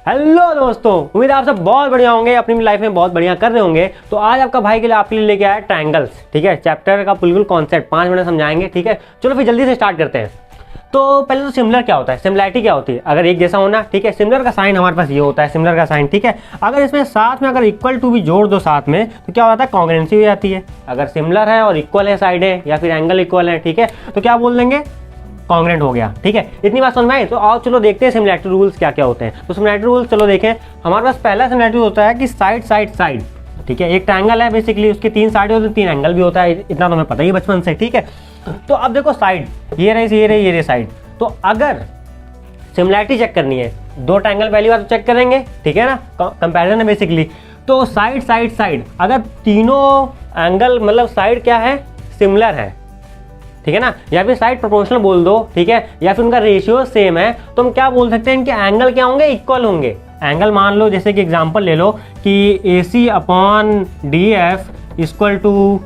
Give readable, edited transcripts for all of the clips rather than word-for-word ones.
Hello दोस्तों, उम्मीद है आप सब बहुत बढ़िया होंगे, अपनी लाइफ में बहुत बढ़िया कर रहे होंगे। तो आज आपका भाई के लिए आपके लिए लेके आया ट्रायंगल्स। ठीक है, चैप्टर का बिल्कुल कॉन्सेप्ट 5 मिनट समझाएंगे। ठीक है, चलो फिर जल्दी से स्टार्ट करते हैं। तो पहले तो सिमिलर क्या होता है, सिमिलैरिटी क्या होती है, अगर एक जैसा होना। ठीक है, सिमिलर का साइन हमारे पास ये होता है, सिमिलर का साइन। ठीक है, अगर इसमें साथ में अगर इक्वल टू भी जोड़ दो साथ में तो क्या होता है, कॉन्ग्रुएंसी हो जाती है। अगर सिमिलर है और इक्वल है साइड है या फिर एंगल इक्वल है, ठीक है, तो क्या बोल देंगे, कॉन्ग्रुएंट हो गया। ठीक है, इतनी बात समझ में आई। तो आओ चलो देखते हैं सिमिलैरिटी रूल्स क्या क्या होते हैं। तो सिमिलैरिटी रूल्स चलो देखें। हमारे पास पहला सिमिलैरिटी होता है कि साइड साइड साइड। ठीक है, एक ट्रायंगल है बेसिकली, उसकी 3 साइड होती है, 3 एंगल भी होता है, इतना तो हमें पता ही है बचपन से। ठीक है, तो अब देखो साइड ये रही ये रही साइड। तो अगर सिमिलैरिटी चेक करनी है, 2 ट्रायंगल पहली बार तो चेक करेंगे, ठीक है ना, कंपैरिजन है बेसिकली। तो साइड साइड साइड, अगर तीनों एंगल मतलब साइड क्या है, सिमिलर है, ठीक है ना, या फिर साइड प्रोपोर्शनल बोल दो, ठीक है, या फिर उनका रेशियो सेम है, तो हम क्या बोल सकते हैं, इनके एंगल क्या होंगे, इक्वल होंगे। एंगल मान लो, जैसे कि एग्जांपल ले लो कि AC upon DF equal to,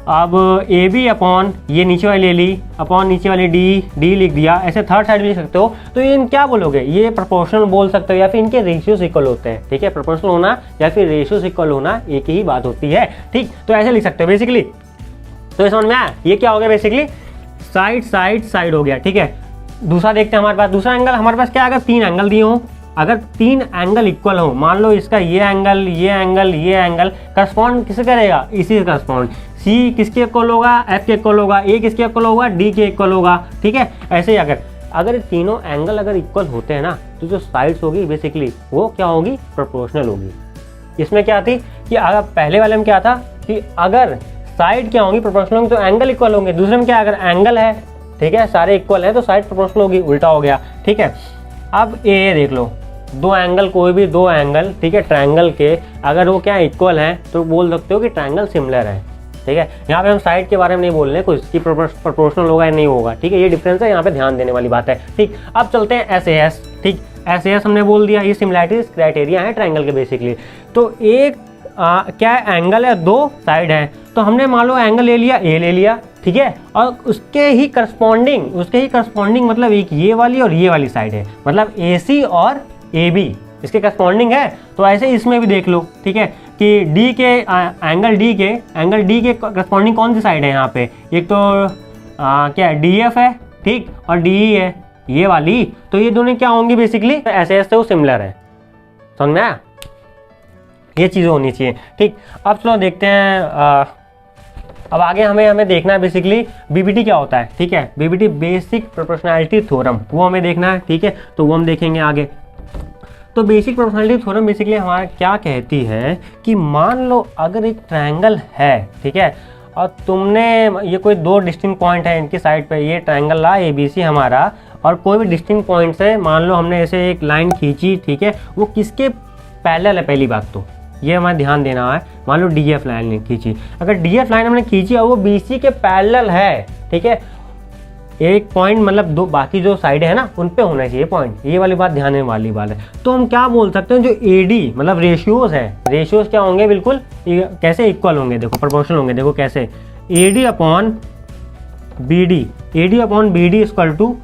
अब AB अपॉन ये नीचे वाली ले ली अपॉन नीचे वाली D लिख दिया, ऐसे थर्ड साइड भी लिख सकते हो। तो ये क्या बोलोगे, ये प्रोपोर्शनल बोल सकते हो या फिर इनके रेशियोस इक्वल होते हैं। ठीक है, प्रोपोर्शनल होना या फिर रेशियोस इक्वल होना एक ही बात होती है। ठीक, तो ऐसे लिख सकते हो बेसिकली। तो समझ में आया, ये क्या हो गया बेसिकली, साइड साइड साइड हो गया। ठीक है, दूसरा देखते हैं हमारे पास। दूसरा एंगल हमारे पास क्या, अगर 3 एंगल दिए हो, अगर 3 एंगल इक्वल हो, मान लो इसका ये एंगल करस्पॉन्ड किसे करेगा, इसी से करस्पॉन्ड। C किसके इक्वल होगा, F के इक्वल होगा, A किसके इक्वल होगा, D के इक्वल होगा। ठीक है, ऐसे ही अगर तीनों एंगल अगर इक्वल होते हैं ना, तो जो साइड्स होगी बेसिकली वो क्या होगी, प्रोपोर्शनल होगी। इसमें क्या थी कि अगर पहले वाले में क्या था कि अगर साइड क्या होंगी, प्रोपोर्शनल होंगी, तो एंगल इक्वल होंगे। दूसरे में क्या, अगर एंगल है, ठीक है, सारे इक्वल है तो साइड प्रोपोर्शनल होगी, उल्टा हो गया। ठीक है, अब ये देख लो, 2 एंगल, कोई भी 2 एंगल, ठीक है, ट्रायंगल के अगर वो क्या इक्वल है तो बोल सकते हो कि ट्रायंगल सिमिलर है। ठीक है, यहाँ पे हम साइड के बारे में नहीं बोल रहे हैं, कुछ की प्रोपोर्शनल होगा या नहीं होगा। ठीक है, ये डिफरेंस है, यहाँ पे ध्यान देने वाली बात है। ठीक, अब चलते हैं SAS। ठीक, SAS हमने बोल दिया, ये सिमिलैरिटी क्राइटेरिया है ट्रायंगल के बेसिकली। तो एक क्या एंगल है, 2 साइड है, तो हमने मान लो एंगल ले लिया, A ले लिया, ठीक है, और उसके ही करस्पॉन्डिंग मतलब एक ये वाली और ये वाली साइड है, मतलब AC और AB इसके करस्पॉन्डिंग है। तो ऐसे इसमें भी देख लो, ठीक है, कि एंगल D के करस्पॉन्डिंग कौन सी साइड है यहाँ पे, एक तो क्या है, DF है, ठीक, और DE है ये वाली। तो ये दोनों क्या होंगी बेसिकली, ऐसे ऐसे वो सिमिलर है। समझ में आया, ये चीज़ें होनी चाहिए। ठीक, अब चलो देखते हैं। अब आगे हमें देखना है बेसिकली BBT क्या होता है। ठीक है, BBT बेसिक प्रोपोर्शनैलिटी थ्योरम, वो हमें देखना है। ठीक है, तो वो हम देखेंगे आगे। तो बेसिक प्रोपोर्शनैलिटी थ्योरम बेसिकली हमारा क्या कहती है कि मान लो अगर एक ट्रायंगल है, ठीक है, और तुमने ये कोई 2 डिस्टिंक्ट पॉइंट है इनकी साइड पे, ये ट्रायंगल रहा ABC हमारा, और कोई भी डिस्टिंक्ट पॉइंट से मान लो हमने ऐसे एक लाइन खींची, ठीक है, वो किसके पैरेलल है, पहली बात तो ये हमें ध्यान देना है। मान लो DF लाइन खींची, अगर DF लाइन हमने खींची और वो BC के पैरेलल है, ठीक है, एक पॉइंट मतलब 2 बाकी जो साइड है ना उन पे होना चाहिए पॉइंट, ये वाली बात ध्यान देने वाली बात है। तो हम क्या बोल सकते हैं, जो AD मतलब रेशियोज है, रेशियोज क्या होंगे, बिल्कुल कैसे इक्वल होंगे, देखो प्रोपोर्शनल होंगे। देखो कैसे, AD upon BD equal to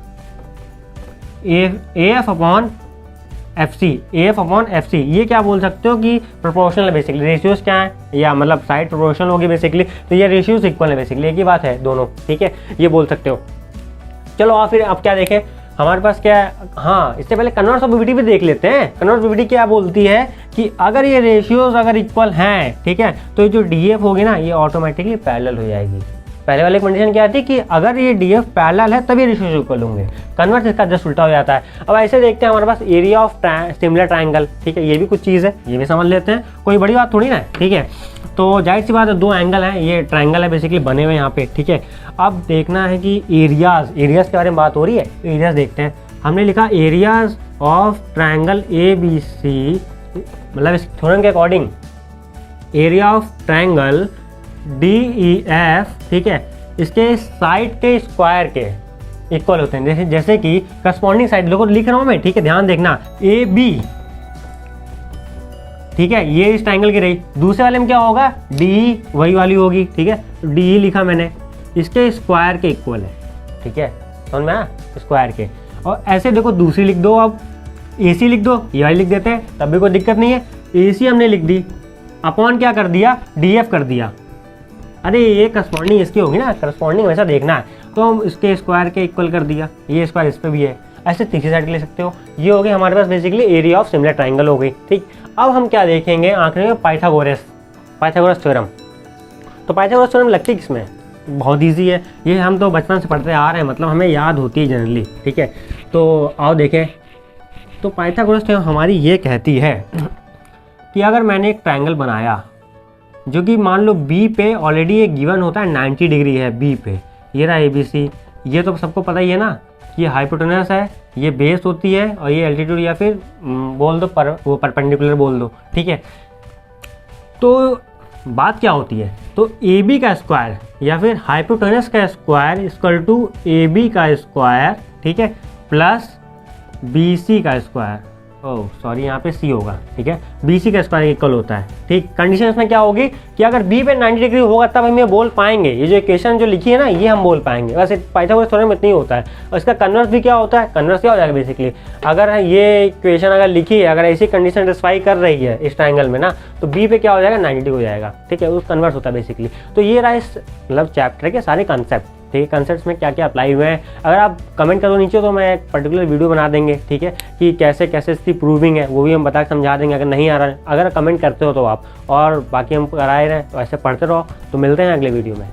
AF upon FC, ये क्या बोल सकते हो कि प्रोपोर्शनल है बेसिकली। रेशियोज क्या है, या मतलब साइड प्रोपोर्शनल होगी बेसिकली, तो ये रेशियोज इक्वल है बेसिकली, एक ही बात है दोनों। ठीक है, ये बोल सकते हो। चलो और फिर अब क्या देखें हमारे पास क्या है। हाँ, इससे पहले कन्वर्स ऑफ BBT भी देख लेते हैं। कन्वर्स BBT क्या बोलती है कि अगर ये रेशियोज अगर इक्वल हैं, ठीक है, तो जो DF होगी ना ये ऑटोमेटिकली पैरेलल हो जाएगी। पहले वाले कंडीशन क्या थी कि अगर ये DF पैरेलल है तभी रेशियोज इक्वल होंगे। कन्वर्स इसका जस्ट उल्टा हो जाता है। अब ऐसे देखते हैं हमारे पास एरिया ऑफ सिमिलर ट्रायंगल। ठीक है, ये भी कुछ चीज़ है, ये भी समझ लेते हैं, कोई बड़ी बात थोड़ी ना है। ठीक है, तो जाहिर सी बात है 2 एंगल हैं, ये ट्रायंगल है बेसिकली बने हुए यहाँ पे। ठीक है, अब देखना है कि एरियाज के बारे में बात हो रही है। एरियाज देखते हैं, हमने लिखा एरियाज ऑफ ट्रायंगल ABC, मतलब इस थ्योरम के according area of triangle DEF, ठीक है, इसके साइड के स्क्वायर के इक्वल होते हैं। जैसे कि करस्पॉन्डिंग साइड देखो लिख रहा हूँ मैं, ठीक है, ध्यान देखना, AB, ठीक है, ये इस ट्रायंगल की रही। दूसरे वाले में क्या होगा, DE वही वाली होगी। ठीक है, DE लिखा मैंने, इसके स्क्वायर के इक्वल है। ठीक है, समझ में आया, स्क्वायर के। और ऐसे देखो दूसरी लिख दो, अब AC लिख दो, ये वाली लिख देते हैं, तब भी कोई दिक्कत नहीं है। AC हमने लिख दी, अपॉन क्या कर दिया, DF कर दिया। अरे ये करस्पॉन्डिंग इसकी होगी ना, करस्पॉन्डिंग वैसा देखना है, तो हम इसके स्क्वायर के इक्वल कर दिया, ये स्क्वायर इस पर भी है, ऐसे तीसरी साइड ले सकते हो। ये हो गई हमारे पास basically area of similar triangle हो गई, ठीक। अब हम क्या देखेंगे आखिरी में, पाइथागोरस थ्योरम। तो पाइथागोरस थ्योरम लगती किसमें, बहुत ईजी है, ये हम तो बचपन से पढ़ते आ रहे हैं, मतलब हमें याद होती है जनरली, ठीक है। तो आओ देखें, तो पाइथागोरस थ्योरम हमारी ये कहती है कि अगर मैंने एक ट्राइंगल बनाया जो कि मान लो बी पे ऑलरेडी एक गिवन होता है 90 डिग्री है बी पे, ये रहा ABC, ये तो सबको पता ही है ना कि ये हाइपोटेनस है, ये बेस होती है, और ये एल्टीट्यूड या फिर बोल दो वो परपेंडिकुलर बोल दो, ठीक है। तो बात क्या होती है, तो AB का स्क्वायर या फिर हाइपोटेनस का स्क्वायर इक्वल टू AB का स्क्वायर, ठीक है, प्लस BC का स्क्वायर, ओह सॉरी यहाँ पे C होगा, ठीक है, BC का स्क्वायर इक्वल होता है, ठीक। कंडीशन इसमें क्या होगी कि अगर B पे 90 डिग्री होगा तब हम ये बोल पाएंगे, ये जो इक्वेशन जो लिखी है ना ये हम बोल पाएंगे। वैसे पाइथागोरस थ्योरम में इतना ही होता है। और इसका कन्वर्स भी क्या होता है, कन्वर्स क्या हो जाएगा बेसिकली, अगर ये इक्वेशन अगर लिखी है, अगर ऐसी कंडीशन सेटिस्फाई कर रही है इस ट्राइंगल में ना, तो B पे क्या हो जाएगा, 90 डिग्री हो जाएगा, ठीक है, उस कन्वर्स होता है बेसिकली। तो ये रहा इस मतलब चैप्टर के सारे कंसेप्ट, ठीक है, कंसेप्ट्स में क्या क्या अप्लाई हुए हैं। अगर आप कमेंट करो नीचे तो मैं एक पर्टिकुलर वीडियो बना देंगे, ठीक है, कि कैसे कैसे इसकी प्रूविंग है वो भी हम बता के समझा देंगे। अगर नहीं आ रहा है, अगर कमेंट करते हो तो आप, और बाकी हम कराए रहे हैं, वैसे पढ़ते रहो। तो मिलते हैं अगले वीडियो में।